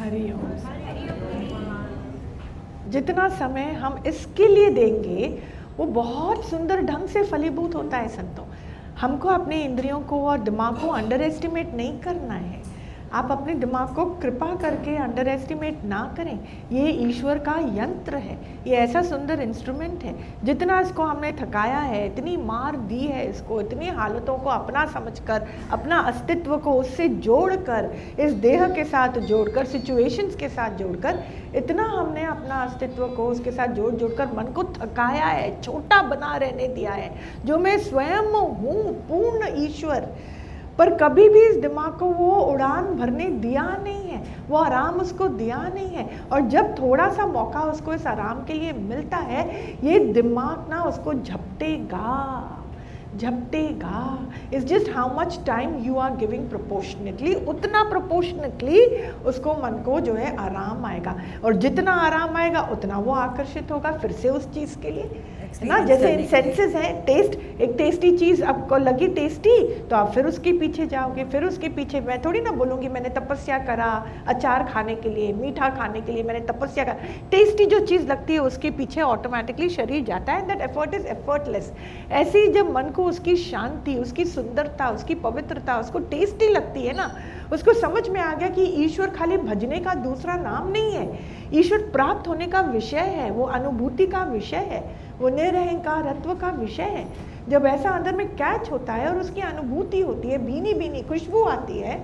हरि ओम। जितना समय हम इसके लिए देंगे वो बहुत सुंदर ढंग से फलीभूत होता है संतों। हमको अपने इंद्रियों को और दिमाग को अंडर एस्टिमेट नहीं करना है। आप अपने दिमाग को कृपा करके अंडर एस्टिमेट ना करें। ये ईश्वर का यंत्र है, ये ऐसा सुंदर इंस्ट्रूमेंट है। जितना इसको हमने थकाया है, इतनी मार दी है इसको, इतनी हालतों को अपना समझकर, अपना अस्तित्व को उससे जोड़कर, इस देह के साथ जोड़कर, सिचुएशंस के साथ जोड़कर, इतना हमने अपना अस्तित्व को उसके साथ जोड़कर मन को थकाया है, छोटा बना रहने दिया है। जो मैं स्वयं हूँ, पूर्ण ईश्वर, पर कभी भी इस दिमाग को वो उड़ान भरने दिया नहीं है, वो आराम उसको दिया नहीं है। और जब थोड़ा सा मौका उसको इस आराम के लिए मिलता है, ये दिमाग ना उसको झपटेगा। It's just how much time you are giving proportionately, उतना प्रोपोर्शनेटली उसको मन को जो है आराम आएगा। और जितना आराम आएगा उतना वो आकर्षित होगा फिर से उस चीज़ के लिए, है ना। जैसे इन सेंसेस हैं, टेस्ट, एक टेस्टी चीज़ आपको लगी टेस्टी तो आप फिर उसके पीछे जाओगे, फिर उसके पीछे। मैं थोड़ी ना बोलूँगी मैंने तपस्या करा अचार खाने के लिए, मीठा खाने के लिए मैंने तपस्या करा। टेस्टी जो चीज़ लगती है उसके पीछे ऑटोमेटिकली शरीर जाता है। That effort is effortless. ऐसे ही जब मन को उसकी शांति, उसकी सुंदरता, उसकी पवित्रता उसको टेस्टी लगती है ना, उसको समझ में आ गया कि ईश्वर खाली भजने का दूसरा नाम नहीं है, ईश्वर प्राप्त होने का विषय है, वो अनुभूति का विषय है, वो निरहंकारत्व का विषय है। जब ऐसा अंदर में कैच होता है और उसकी अनुभूति होती है, भीनी भीनी खुशबू आती है,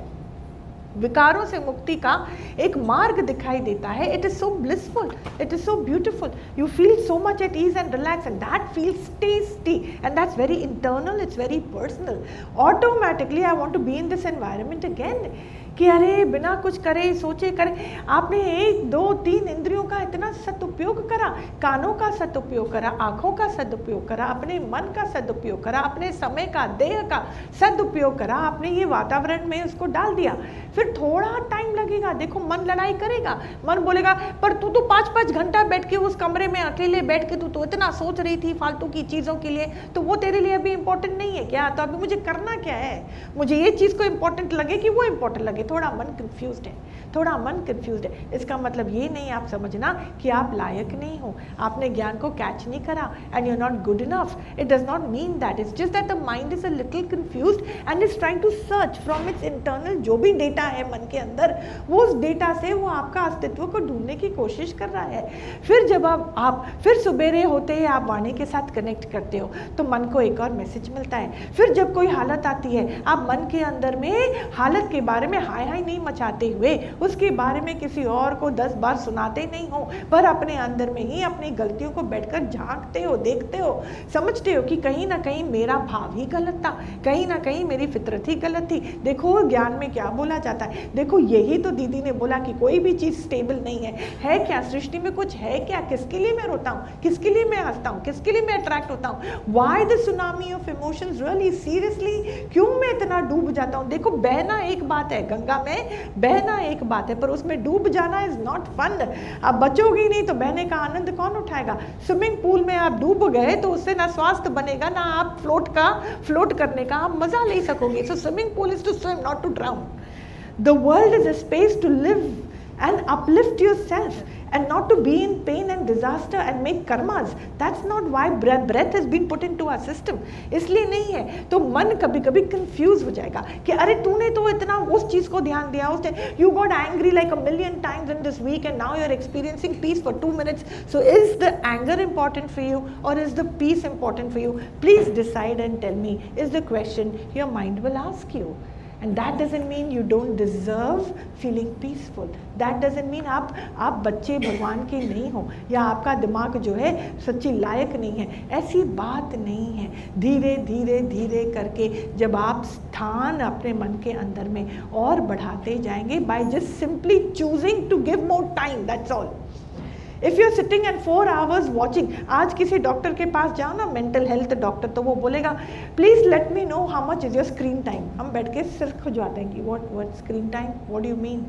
विकारों से मुक्ति का एक मार्ग दिखाई देता है। It is so blissful, it is so beautiful, you feel so much at ease and relax and that feels tasty and that's very internal, it's very personal. Automatically I want to be in this environment again, कि अरे बिना कुछ करे सोचे करे। आपने 1, 2, 3 इंद्रियों का इतना सदुपयोग करा, कानों का सदुपयोग करा, आँखों का सदुपयोग करा, अपने मन का सदुपयोग करा, अपने समय का, देह का सदुपयोग करा, आपने ये वातावरण में उसको डाल दिया। फिर थोड़ा टाइम लगेगा, देखो मन लड़ाई करेगा, मन बोलेगा पर तू तो 5-5 घंटा बैठ के उस कमरे में अकेले बैठ के तू तो इतना सोच रही थी फालतू की चीज़ों के लिए, तो वो तेरे लिए अभी इंपॉर्टेंट नहीं है क्या? तो अभी मुझे करना क्या है? मुझे ये चीज़ को इंपॉर्टेंट लगे कि वो इंपॉर्टेंट लगे। थोड़ा मन कंफ्यूज्ड है, थोड़ा मन कंफ्यूज्ड है। इसका मतलब ये नहीं आप समझना कि आप लायक नहीं हो, आपने ज्ञान को कैच नहीं करा and you are not good enough. It does not mean that, it's just that the mind is a little confused and is trying to search from its internal, जो भी डेटा है मन के अंदर, वो उस डेटा से वो आपका अस्तित्व को ढूंढने की कोशिश कर रहा है। फिर जब आप फिर सुबेरे होते ही आप वाणी के साथ कनेक्ट करते हो तो मन को एक और मैसेज मिलता है। फिर जब कोई हालत आती है, आप मन के अंदर में हालत के बारे में हाय हाय नहीं मचाते हुए उसके बारे में किसी और को 10 बार सुनाते नहीं हो, पर अपने अंदर में ही अपनी गलतियों को बैठकर झांकते हो, देखते हो, समझते हो कि कहीं ना कहीं मेरा भाव ही गलत था, कहीं ना कहीं मेरी फितरत ही गलत थी। देखो ज्ञान में क्या बोला जाता है, देखो यही तो दीदी ने बोला कि कोई भी चीज़ स्टेबल नहीं है क्या? सृष्टि में कुछ है क्या? किसके लिए मैं रोता हूँ, किसके लिए मैं हंसता हूँ, किसके लिए मैं अट्रैक्ट होता हूँ? Why the tsunami of emotions, really seriously क्यों मैं इतना डूब जाता हूँ? देखो बहना एक बात है, गंगा में बहना एक बात है, पर उसमें डूब जाना इज नॉट फन। आप बचोगी नहीं तो बहने का आनंद कौन उठाएगा? स्विमिंग पूल में आप डूब गए तो उससे ना स्वास्थ्य बनेगा, ना आप फ्लोट करने का आप मजा ले सकोगे। So swimming pool is to swim, not to drown. The world is a space to live and uplift yourself and not to be in pain and disaster and make karmas. That's not why breath has been put into our system. इसलिए नहीं है। तो मन कभी कभी confuse हो जाएगा कि अरे तूने तो इतना उस चीज को ध्यान दिया, उसने you got angry like a million times in this week and now you're experiencing peace for 2 minutes. So is the anger important for you or is the peace important for you? Please decide and tell me, is the question your mind will ask you. And that doesn't mean you don't deserve feeling peaceful. That doesn't mean आप बच्चे भगवान के नहीं हो या आपका दिमाग जो है सच्ची लायक नहीं है, ऐसी बात नहीं है। धीरे धीरे धीरे करके जब आप स्थान अपने मन के अंदर में और बढ़ाते जाएंगे by just simply choosing to give more time, that's all. If you're sitting and 4 hours watching, आज किसी डॉक्टर के पास जाओ ना, मेंटल हेल्थ डॉक्टर, तो वो बोलेगा please let me know how much is your screen time. हम बैठ के सिर खुजवाते हैं कि what screen time, what do you mean?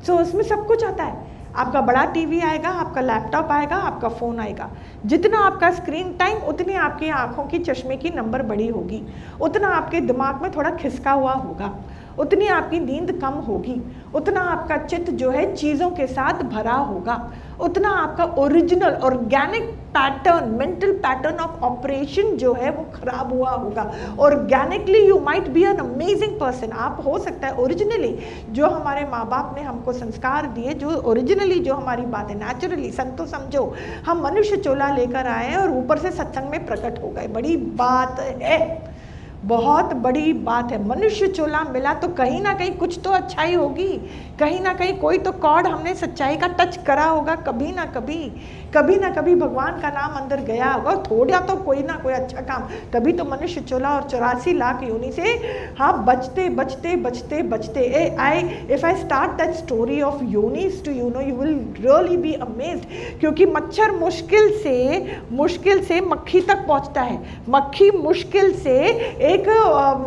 So उसमें सब कुछ आता है। आपका बड़ा टीवी आएगा, आपका लैपटॉप आएगा, आपका फ़ोन आएगा। जितना आपका स्क्रीन टाइम उतनी आपकी आँखों की चश्मे की नंबर बड़ी होगी, उतना आपके दिमाग में थोड़ा खिसका हुआ होगा उतनी आपकी नींद कम होगी, उतना आपका चित्त जो है चीज़ों के साथ भरा होगा, उतना आपका original organic pattern, mental pattern of operation जो है वो खराब हुआ होगा। Organically you might be an amazing person. आप हो सकता है ओरिजिनली जो हमारे माँ बाप ने हमको संस्कार दिए, जो ओरिजिनली जो हमारी बातें नेचुरली, संतो समझो हम मनुष्य चोला लेकर आए और ऊपर से सत्संग में प्रकट हो गए। बड़ी बात है, बहुत बड़ी बात है। मनुष्य चोला मिला तो कहीं ना कहीं कुछ तो अच्छाई होगी, कहीं ना कहीं कोई तो कॉर्ड हमने सच्चाई का टच करा होगा, कभी ना कभी भगवान का नाम अंदर गया होगा, थोड़ा तो कोई ना कोई अच्छा काम, तभी तो मनुष्य चोला और 84 लाख योनि से हाँ बचते बचते बचते बचते। If I start that story of योनिस to you know, you will really be amazed. क्योंकि मच्छर मुश्किल से मक्खी तक पहुंचता है, मक्खी मुश्किल से एक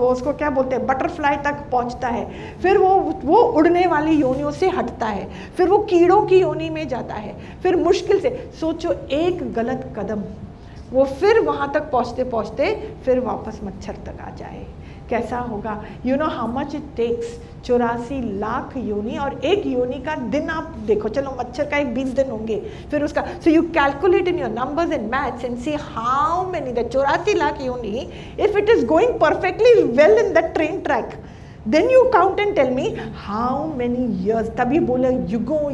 उसको क्या बोलते हैं बटरफ्लाई तक पहुंचता है, फिर वो उड़ने वाली योनियों से हटता है, फिर वो कीड़ों की योनि में जाता है, फिर मुश्किल से सोचो एक गलत कदम वो फिर वहां तक पहुंचते पहुंचते फिर वापस मच्छर तक आ जाए, कैसा होगा? You know how much it takes? 84 lakh योनि, और एक योनि का दिन आप देखो, चलो मच्छर का एक 20 दिन होंगे, फिर उसका so you calculate in your numbers and maths and see how many the 84 lakh योनि, if it is going perfectly well in the train track, then you count and tell me how many years। तभी बोले युगों,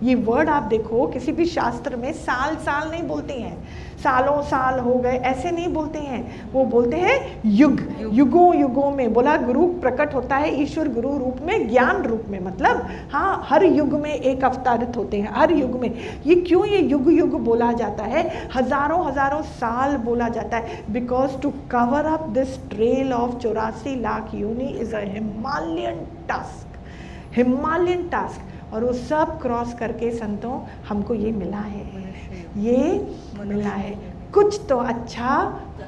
ये word आप देखो किसी भी शास्त्र में साल नहीं बोलते हैं, सालों साल हो गए ऐसे नहीं बोलते हैं, वो बोलते हैं युगों में। बोला गुरु प्रकट होता है ईश्वर गुरु रूप में, ज्ञान रूप में, मतलब हाँ हर युग में एक अवतारित होते हैं, हर युग में। ये क्यों ये युग बोला जाता है, हजारों साल बोला जाता है? Because to cover up this trail of 84 lakh योनि इज अ हिमालयन टास्क। और वो सब क्रॉस करके संतों हमको ये मिला है, कुछ तो अच्छा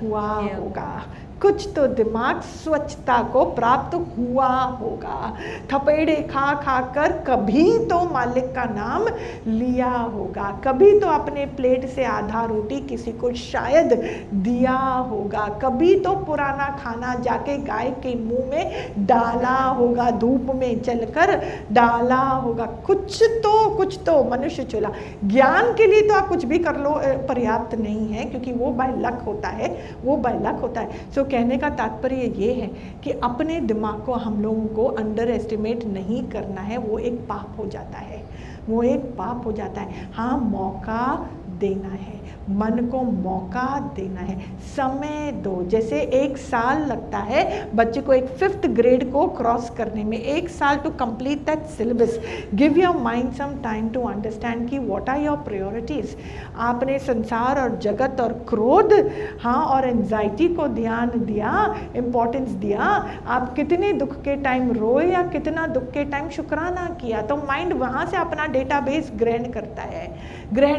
हुआ होगा, कुछ तो दिमाग स्वच्छता को प्राप्त हुआ होगा, थपेड़े खा कर कभी तो मालिक का नाम लिया होगा, कभी तो अपने प्लेट से आधा रोटी किसी को शायद दिया होगा, कभी तो पुराना खाना जाके गाय के मुंह में डाला होगा, धूप में चलकर डाला होगा, कुछ तो मनुष्य चोला। ज्ञान के लिए तो आप कुछ भी कर लो पर्याप्त नहीं है, क्योंकि वो बाय लक होता है। सो कहने का तात्पर्य ये है कि अपने दिमाग को हम लोगों को अंडर एस्टिमेट नहीं करना है, वो एक पाप हो जाता है। हाँ, मौका देना है, मन को मौका देना है, समय दो। जैसे 1 साल लगता है बच्चे को एक 5th ग्रेड को क्रॉस करने में, 1 साल to complete that syllabus. Give your mind some time to understand कि व्हाट आर योर प्रायोरिटीज। आपने संसार और जगत और क्रोध हाँ और एंजाइटी को ध्यान दिया, इम्पोर्टेंस दिया, आप कितने दुख के टाइम रोए या कितना दुख के टाइम शुक्राना किया, तो माइंड वहाँ से अपना डेटाबेस ग्रहण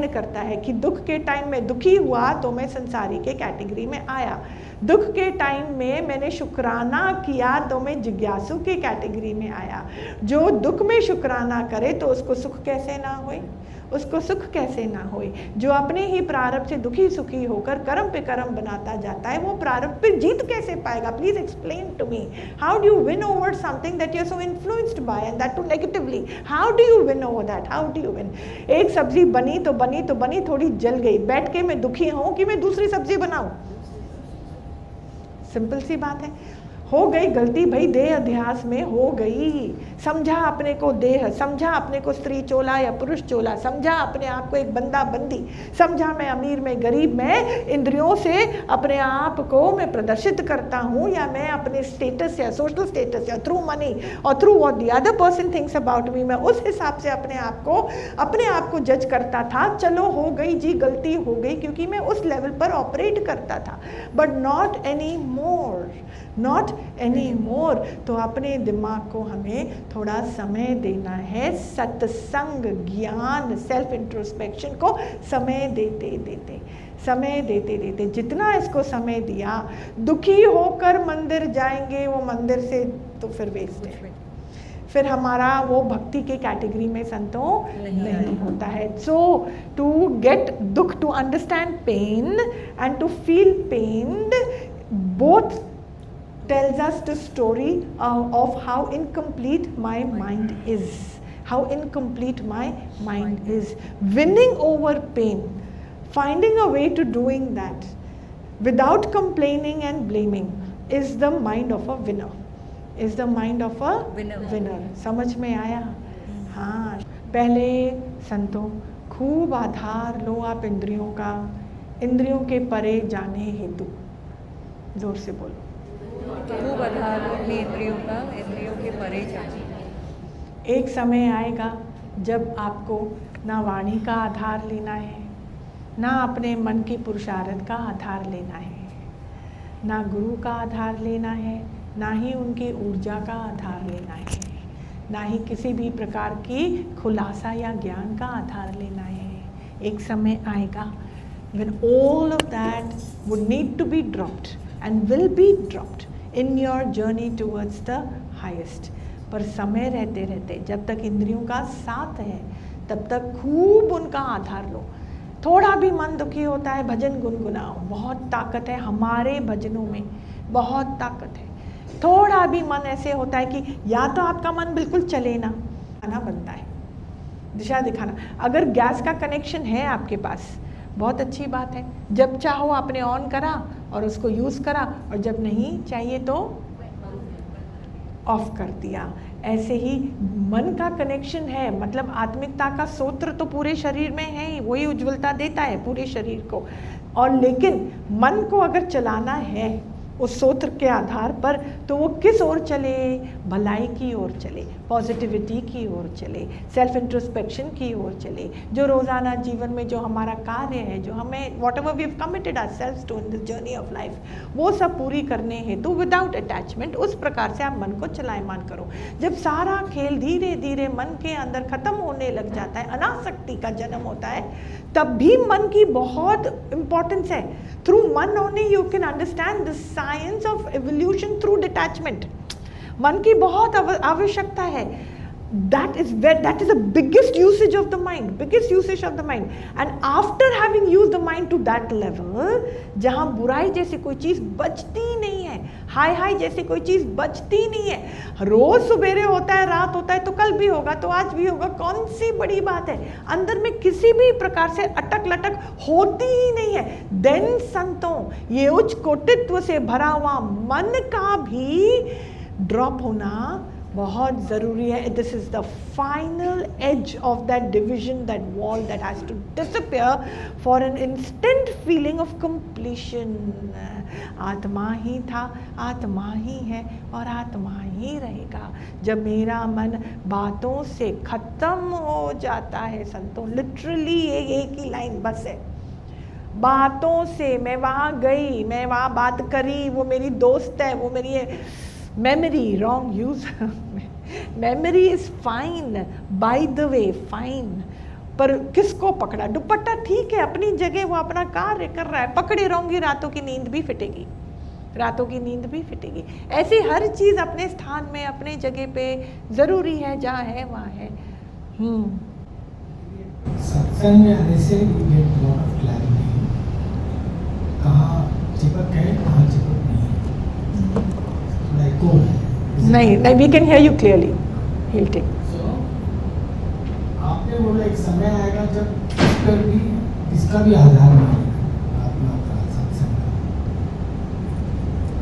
करता है कि दुख के टाइम में दुखी हुआ तो मैं संसारी के कैटेगरी में आया, दुख के टाइम में मैंने शुक्राना किया तो मैं जिज्ञासु के कैटेगरी में आया। जो दुख में शुक्राना करे तो उसको सुख कैसे ना होए, जो अपने ही प्रारब्ध से दुखी सुखी होकर कर्म पे कर्म बनाता जाता है, वो प्रारब्ध पे जीत कैसे पाएगा? Please explain to me, how do you win over something that you are so influenced by and that too negatively? How do you win over that? How do you win? एक सब्जी बनी तो बनी थोड़ी जल गई, बैठ के मैं दुखी हूं कि मैं दूसरी सब्जी बनाऊं? सिंपल सी बात है। हो गई गलती भाई, देह अध्यास में हो गई, समझा अपने को देह, समझा अपने को स्त्री चोला या पुरुष चोला, समझा अपने आप को एक बंदा बंदी, समझा मैं अमीर में गरीब, मैं इंद्रियों से अपने आप को मैं प्रदर्शित करता हूँ, या मैं अपने स्टेटस या सोशल स्टेटस या थ्रू मनी और through what the other person thinks about me, मैं उस हिसाब से अपने आप को जज करता था। चलो हो गई जी, गलती हो गई, क्योंकि मैं उस लेवल पर ऑपरेट करता था, बट नॉट एनी मोर। तो अपने दिमाग को हमें थोड़ा समय देना है, सत्संग, ज्ञान, सेल्फ इंट्रोस्पेक्शन को समय देते देते जितना इसको समय दिया, दुखी होकर मंदिर जाएंगे, वो मंदिर से तो फिर वेस्ट है, फिर हमारा वो भक्ति के कैटेगरी में संतों नहीं होता है। सो टू गेट दुख, to understand pain and to feel pain, both tells us the story of how incomplete my mind is. How incomplete my mind is. Winning over pain, finding a way to doing that without complaining and blaming is the mind of a winner. Is the mind of a winner. समझ में आया? हाँ, पहले संतों खूब आधार लो आप इंद्रियों का, इंद्रियों के परे जाने हेतु। जोर से बोलो। खूब आधार लो अपनी इंद्रियों का, इंद्रियों के परे जाने। एक समय आएगा जब आपको ना वाणी का आधार लेना है, ना अपने मन की पुरुषार्थ का आधार लेना है, ना गुरु का आधार लेना है, ना ही उनकी ऊर्जा का आधार लेना है, ना ही किसी भी प्रकार की खुलासा या ज्ञान का आधार लेना है। एक समय आएगा when all of that would need to be dropped and will be dropped in your journey towards the highest. पर समय रहते रहते जब तक इंद्रियों का साथ है तब तक खूब उनका आधार लो। थोड़ा भी मन दुखी होता है, भजन गुनगुनाओ, बहुत ताकत है हमारे भजनों में, बहुत ताकत है। थोड़ा भी मन ऐसे होता है कि या तो आपका मन बिल्कुल चले ना, आना बनता है, दिशा दिखाना। अगर गैस का कनेक्शन है आपके पास, बहुत अच्छी बात है, जब चाहो आपने ऑन करा और उसको यूज़ करा, और जब नहीं चाहिए तो ऑफ कर दिया। ऐसे ही मन का कनेक्शन है, मतलब आत्मिकता का सूत्र तो पूरे शरीर में है ही, वही उज्ज्वलता देता है पूरे शरीर को। और लेकिन मन को अगर चलाना है उस सूत्र के आधार पर, तो वो किस ओर चले? भलाई की ओर चले, पॉजिटिविटी की ओर चले, सेल्फ इंट्रोस्पेक्शन की ओर चले। जो रोज़ाना जीवन में जो हमारा कार्य है, जो हमें whatever we have committed ourselves to in this journey of life, वो सब पूरी करने हेतु विदाउट अटैचमेंट उस प्रकार से आप मन को चलायमान करो। जब सारा खेल धीरे धीरे मन के अंदर खत्म होने लग जाता है, अनासक्ति का जन्म होता है, तब भी मन की बहुत इम्पोर्टेंस है। थ्रू मन only you can understand the science of evolution through detachment. मन की बहुत आवश्यकता है। that is the biggest usage of the mind, and after having used the mind to that level, जहाँ बुराई जैसी कोई चीज़ बचती नहीं है, हाय जैसी कोई चीज़ बचती नहीं है। रोज सुबेरे होता है, रात होता है, तो कल भी होगा, तो आज भी होगा, कौन सी बड़ी बात है? अंदर में किसी भी प्रकार से अटक लटक होती ही नहीं है। देन संतों, ये उच्च कोटित्व से भरा हुआ मन का भी ड्रॉप होना बहुत ज़रूरी है। This is the final edge of that division, that wall that has to disappear for an instant feeling of completion. आत्मा ही था, आत्मा ही है और आत्मा ही रहेगा। जब मेरा मन बातों से ख़त्म हो जाता है संतों, लिटरली एक ही लाइन बस है, बातों से। मैं वहाँ गई, मैं वहाँ बात करी, वो मेरी दोस्त है, वो मेरी memory, wrong use memory is fine, by the way fine, पर किसको पकड़ा? दुपट्टा ठीक है अपनी जगह, वो अपना कार्य कर रहा है, पकड़े रहूंगी रातों की नींद भी फिटेगी, रातों की नींद भी फिटेगी। ऐसी हर चीज़ अपने स्थान में, अपने जगह पे ज़रूरी है, जहाँ है वहाँ है। सत्संग में आने से you get lot of clarity, कहाँ चिपक है, कहाँ चिपक नहीं, we can hear you clearly. He'll take. So, आपने बोला एक समय आएगा जब इसका भी आधार नहीं है आत्मा का, सत्संग का।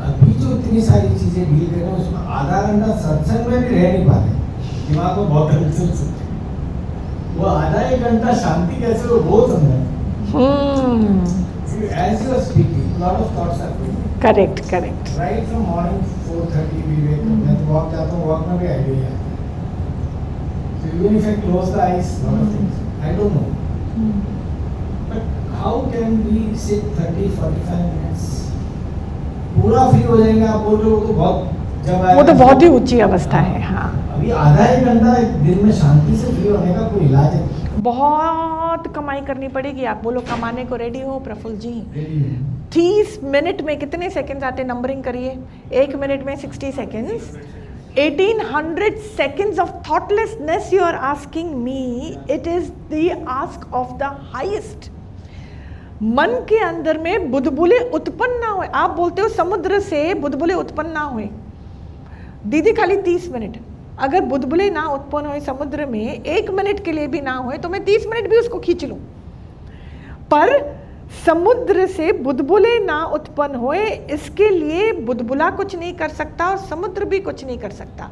अभी जो इतनी सारी चीजें डील कर रहे हैं उसमें आधा घंटा सत्संग में भी रह नहीं पाते, दिमाग को बहुत हलचल सकते हैं। वो आधा एक घंटा शांति कैसे हो वो समझा। As you are speaking, lot of thoughts are going. Correct. Right from morning 4:30 we wake up. मैं तो walk जाता हूँ, walk में भी idea आता है। So even if I close the eyes, lot of things I don't know. But how can we sit 30-45 minutes? पूरा free हो जाएंगे आप बोल रहे हो तो बहुत जब आएगा। वो तो बहुत ही ऊंची अवस्था है। हाँ, अभी आधा एक घंटा दिन में शांति से फ्री होने का कोई इलाज है? बहुत कमाई करनी पड़ेगी। आप बोलो कमाने को रेडी हो प्रफुल्ल जी? 30 मिनट में कितने सेकंड्स आते हैं? नंबरिंग करिए। 1 मिनट में 60 seconds, 1800 seconds of thoughtlessness you are asking me. It is the ask of the highest. मन के अंदर में बुलबुले उत्पन्न ना हुए। आप बोलते हो समुद्र से बुलबुले उत्पन्न ना हुए, दीदी खाली 30 मिनट, अगर बुलबुले ना उत्पन्न हुए समुद्र में 1 मिनट के लिए भी ना हुए तो मैं 30 मिनट भी उसको खींच लूं, पर समुद्र से बुलबुले ना उत्पन्न हुए इसके लिए बुलबुला कुछ नहीं कर सकता और समुद्र भी कुछ नहीं कर सकता।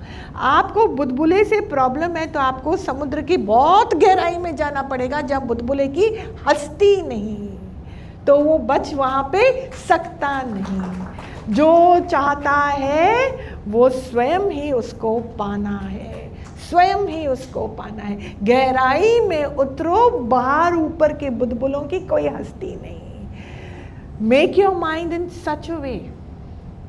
आपको बुलबुले से प्रॉब्लम है तो आपको समुद्र की बहुत गहराई में जाना पड़ेगा जब बुलबुले की हस्ती नहीं, तो वो बच वहाँ पे सकता नहीं। जो चाहता है वो स्वयं ही उसको पाना है, स्वयं ही उसको पाना है। गहराई में उतरो, बाहर ऊपर के बुलबुलों की कोई हस्ती नहीं। Make your mind in such a way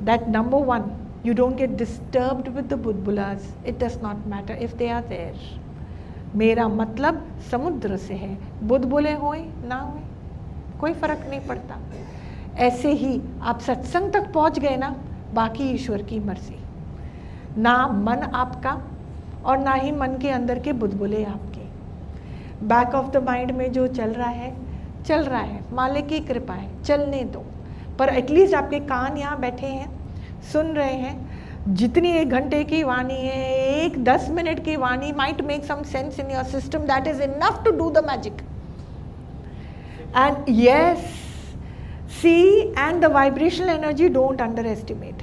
that number 1 you don't get disturbed with the बुलबुलास, it does not matter if they are there। मेरा मतलब समुद्र से है, बुलबुले होए ना होए कोई फर्क नहीं पड़ता। ऐसे ही आप सत्संग तक पहुंच गए ना, बाकी ईश्वर की मर्जी। ना मन आपका और ना ही मन के अंदर के बुलबुले आपके। बैक ऑफ द माइंड में जो चल रहा है चल रहा है, मालिक की कृपा है, चलने दो। पर एटलीस्ट आपके कान यहाँ बैठे हैं, सुन रहे हैं। जितनी 1 घंटे की वाणी है, 10 मिनट की वाणी might make some sense in your system, that is enough to do the magic. And yes, see, and the vibrational energy don't underestimate.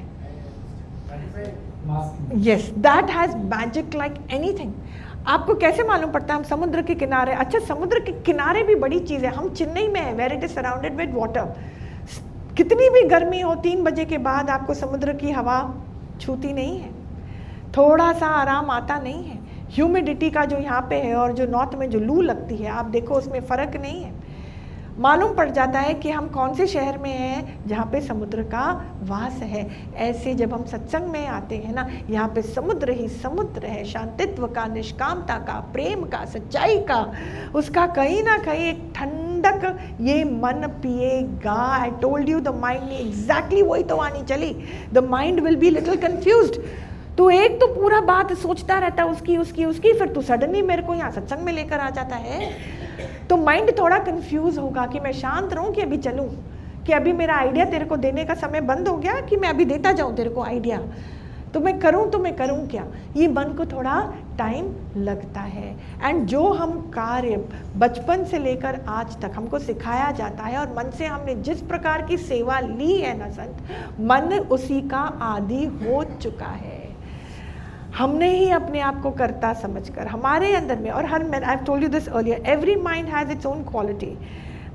Yes, that has magic like anything. आपको कैसे मालूम पड़ता है हम समुद्र के किनारे? अच्छा, समुद्र के किनारे भी बड़ी चीज़ है। हम चेन्नई में है, where it is surrounded with water. कितनी भी गर्मी हो 3 बजे के बाद आपको समुद्र की हवा छूती नहीं है, थोड़ा सा आराम आता नहीं है। ह्यूमिडिटी का जो यहाँ पे है और जो नॉर्थ में जो लू लगती है, आप देखो उसमें फ़र्क नहीं है। मालूम पड़ जाता है कि हम कौन से शहर में हैं जहाँ पे समुद्र का वास है। ऐसे जब हम सत्संग में आते हैं ना, यहाँ पे समुद्र ही समुद्र है, शांतित्व का, निष्कामता का, प्रेम का, सच्चाई का, उसका कहीं ना कहीं एक ठंडक ये मन पिएगा। I told you the mind ने एग्जैक्टली वही तो आनी चली। The mind will be little confused. तो एक तो पूरा बात सोचता रहता है उसकी उसकी उसकी, फिर तू सडनली मेरे को यहाँ सत्संग में लेकर आ जाता है, तो माइंड थोड़ा कंफ्यूज होगा कि मैं शांत रहूं कि अभी चलूं, कि अभी मेरा आइडिया तेरे को देने का समय बंद हो गया कि मैं अभी देता जाऊं तेरे को आइडिया, तो मैं करूं क्या। ये मन को थोड़ा टाइम लगता है। एंड जो हम कार्य बचपन से लेकर आज तक हमको सिखाया जाता है और मन से हमने जिस प्रकार की सेवा ली है ना संत, मन उसी का आदी हो चुका है। हमने ही अपने आप को करता समझकर हमारे अंदर में, और हर I have told you this earlier, every mind has its own quality,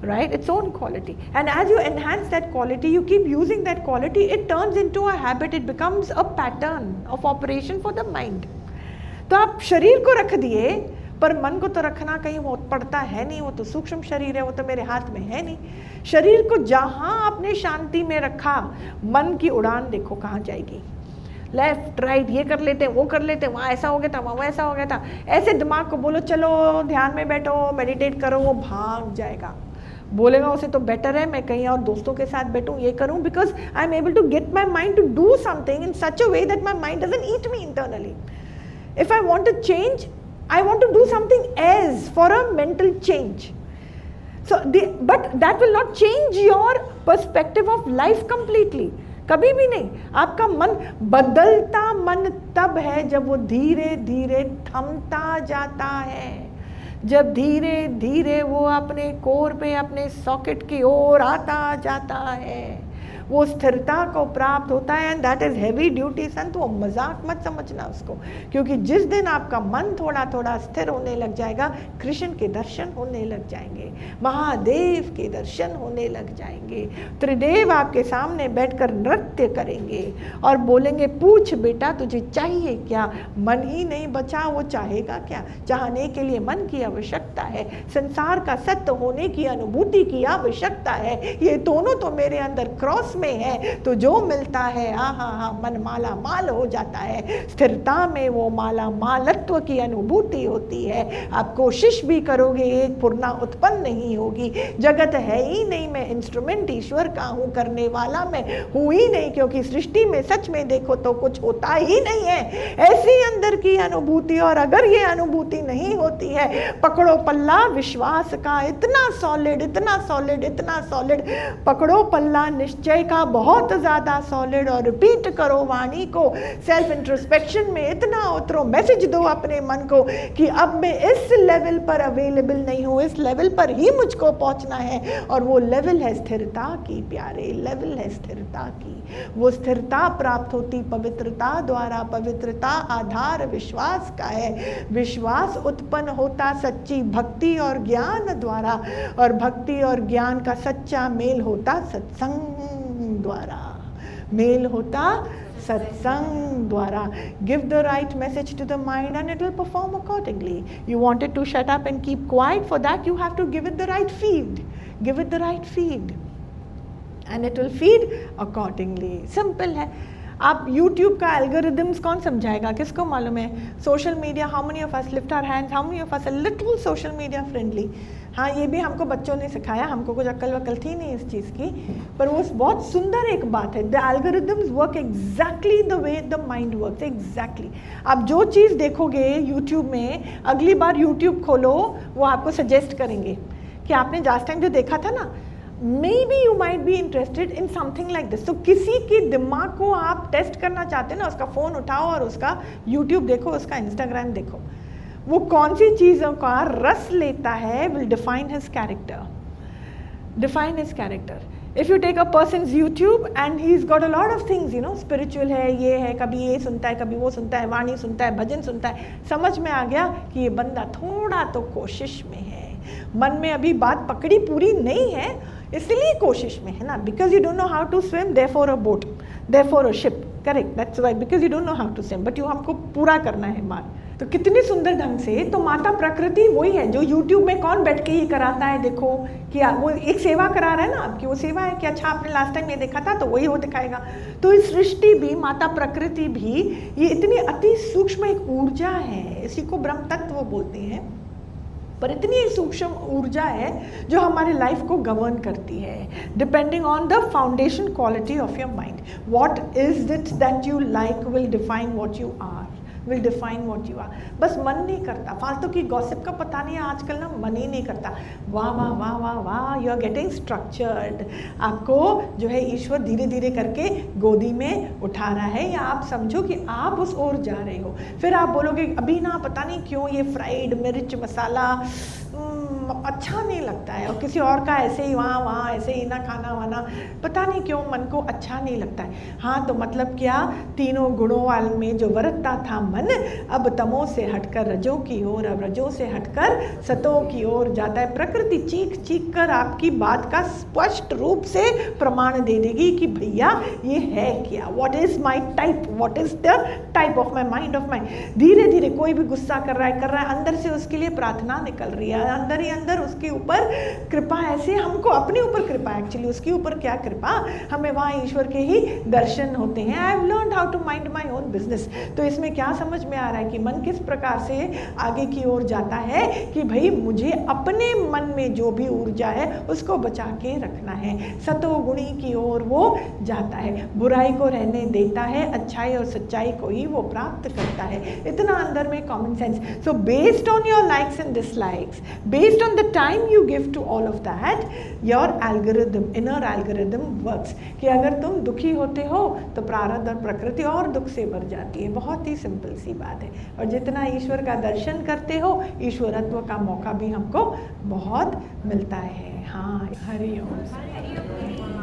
right? Its own quality, and as you enhance that quality, you keep using that quality, it turns into a habit, it becomes a pattern of operation for the mind. तो आप शरीर को रख दिए, पर मन को तो रखना कहीं वो पड़ता है नहीं, वो तो सूक्ष्म शरीर है, वो तो मेरे हाथ में है नहीं। शरीर को जहाँ आपने शांति में रखा, मन की उड़ान देखो कहाँ जाएगी। लेफ्ट राइट ये कर लेते, वो कर लेते, वहाँ ऐसा हो गया था, वहाँ वैसा हो गया था। ऐसे दिमाग को बोलो चलो ध्यान में बैठो, मेडिटेट करो, वो भाग जाएगा। बोलेगा उसे तो बेटर है मैं कहीं और दोस्तों के साथ बैठूं, ये करूं, because I am able to get my mind to do something in such a way that my mind doesn't eat me internally. If I want to change, I want to do something as for a mental change. So but that will not change your perspective of life completely, कभी भी नहीं। आपका मन बदलता मन तब है जब वो धीरे धीरे थमता जाता है, जब धीरे धीरे वो अपने कोर पे, अपने सॉकेट की ओर आता जाता है, वो स्थिरता को प्राप्त होता है। And that is heavy duty संत, वो मजाक मत समझना उसको, क्योंकि जिस दिन आपका मन थोड़ा थोड़ा स्थिर होने लग जाएगा, कृष्ण के दर्शन होने लग जाएंगे, महादेव के दर्शन होने लग जाएंगे, त्रिदेव आपके सामने बैठकर नृत्य करेंगे और बोलेंगे पूछ बेटा तुझे चाहिए क्या। मन ही नहीं बचा, वो चाहेगा क्या। चाहने के लिए मन की आवश्यकता है, संसार का सत्य होने की अनुभूति की आवश्यकता है। ये दोनों तो मेरे अंदर क्रॉस में है तो जो मिलता है आहा मन माला माल हो जाता है। स्थिरता में वो माला मालत्व की अनुभूति होती है। आप कोशिश भी करोगे एक पूर्णा उत्पन्न नहीं होगी। जगत है ही नहीं, मैं इंस्ट्रूमेंट ईश्वर का हूँ, करने वाला मैं हूँ ही नहीं, क्योंकि सृष्टि में सच में देखो तो कुछ होता ही नहीं है। ऐसी अंदर की अनुभूति, और अगर ये अनुभूति नहीं होती है, पकड़ो पल्ला विश्वास का, इतना सॉलिड इतना सॉलिड इतना सॉलिड, पकड़ो पल्ला निश्चय का बहुत ज़्यादा सॉलिड, और रिपीट करो वाणी को, सेल्फ इंट्रोस्पेक्शन में इतना उतरो, मैसेज दो अपने मन को कि अब मैं इस लेवल पर अवेलेबल नहीं हूँ, इस लेवल पर ही मुझको पहुँचना है। और वो लेवल है स्थिरता की प्यारे, लेवल है स्थिरता की। वो स्थिरता प्राप्त होती पवित्रता द्वारा। पवित्रता आधार विश्वास का है। विश्वास उत्पन्न होता सच्ची भक्ति और ज्ञान द्वारा, और भक्ति और ज्ञान का सच्चा मेल होता सत्संग द्वारा, मेल होता सत्संग द्वारा। Give the right message to the mind and it will perform accordingly. You want it to shut up and keep quiet, for that you have to give it the right feed. Give it the right feed and it will feed accordingly. Simple है। आप YouTube का algorithms कौन समझाएगा, किसको मालूम है? Social media, how many of us lift our hands, how many of us are little social media friendly? हाँ, ये भी हमको बच्चों ने सिखाया, हमको कुछ अक्ल वक्ल थी नहीं इस चीज़ की, पर वो बहुत सुंदर एक बात है। The algorithms work exactly the way the mind works, exactly. आप जो चीज़ देखोगे यूट्यूब में, अगली बार यूट्यूब खोलो वो आपको सजेस्ट करेंगे कि आपने लास्ट टाइम जो देखा था ना, maybe you might be interested in something like this. तो किसी के दिमाग को आप टेस्ट करना चाहते हैं ना, उसका फ़ोन उठाओ और उसका YouTube देखो, उसका Instagram देखो, वो कौन सी चीज़ों का रस लेता है, will define his character, define his character. If you take a person's YouTube and he's got a lot of things, you know, spiritual है, ये है, कभी ये सुनता है, कभी वो सुनता है, वाणी सुनता है, भजन सुनता है, समझ में आ गया कि ये बंदा थोड़ा तो कोशिश में है, मन में अभी बात पकड़ी पूरी नहीं है, इसलिए कोशिश में है ना। Because you don't know how to swim, therefore a boat, therefore a ship, correct, that's why, because you don't know how to swim, but you हमको पूरा करना है मार्ग। तो कितनी सुंदर ढंग से, तो माता प्रकृति वही है जो यूट्यूब में कौन बैठ के ये कराता है, देखो कि वो एक सेवा करा रहा है ना आपकी, वो सेवा है कि अच्छा आपने लास्ट टाइम ये देखा था तो वही वो दिखाएगा। तो इस सृष्टि भी, माता प्रकृति भी, ये इतनी अति सूक्ष्म एक ऊर्जा है, इसी को ब्रह्म तत्व बोलते हैं, पर इतनी सूक्ष्म ऊर्जा है जो हमारे लाइफ को गवर्न करती है, depending on the foundation quality of your mind. What is it that you like will define what you are, will define what you are. बस मन नहीं करता, फालतू की गॉसिप का पता नहीं है आजकल ना, मन ही नहीं करता। वाह वाह वाह वाह वाह, यू आर गेटिंग स्ट्रक्चर्ड। आपको जो है ईश्वर धीरे धीरे करके गोदी में उठा रहा है, या आप समझो कि आप उस ओर जा रहे हो। फिर आप बोलोगे अभी ना पता नहीं क्यों ये फ्राइड मिर्च मसाला अच्छा नहीं लगता है, और किसी और का ऐसे ही वहाँ वहाँ ऐसे ही ना खाना वाना, पता नहीं क्यों मन को अच्छा नहीं लगता है। हाँ, तो मतलब क्या, तीनों गुणों वाल में जो वरतता था मन, अब तमो से हटकर रजों की ओर, अब रजों से हटकर सतों की ओर जाता है। प्रकृति चीख चीख कर आपकी बात का स्पष्ट रूप से प्रमाण दे देगी कि भैया ये है क्या, what is my type, what is the type of my mind of mind. धीरे धीरे कोई भी गुस्सा कर रहा है, अंदर से उसके लिए प्रार्थना निकल रही है, अंदर ही अंदर उसके ऊपर कृपा, ऐसे हमको अपने ऊपर कृपा, एक्चुअली उसके ऊपर क्या कृपा, हमें वहाँ ईश्वर के ही दर्शन होते हैं। I have learned how to mind my own business. तो इसमें क्या समझ में आ रहा है कि मन किस प्रकार से आगे की ओर जाता है कि भाई मुझे अपने मन में जो भी ऊर्जा है उसको बचा के रखना है। सतोगुणी की ओर वो जाता है, बुराई को रहने देता है, अच्छाई और सच्चाई को ही वो प्राप्त करता है। इतना अंदर में common sense. So based on your likes and dislikes, based on the time you give to all of that, your algorithm, inner algorithm works। कि अगर तुम दुखी होते हो तो प्रारब्ध और प्रकृति और दुख से भर जाती है। बहुत ही सिंपल सी बात है। और जितना ईश्वर का दर्शन करते हो, ईश्वरत्व का मौका भी हमको बहुत मिलता है। हाँ, हरि ओम।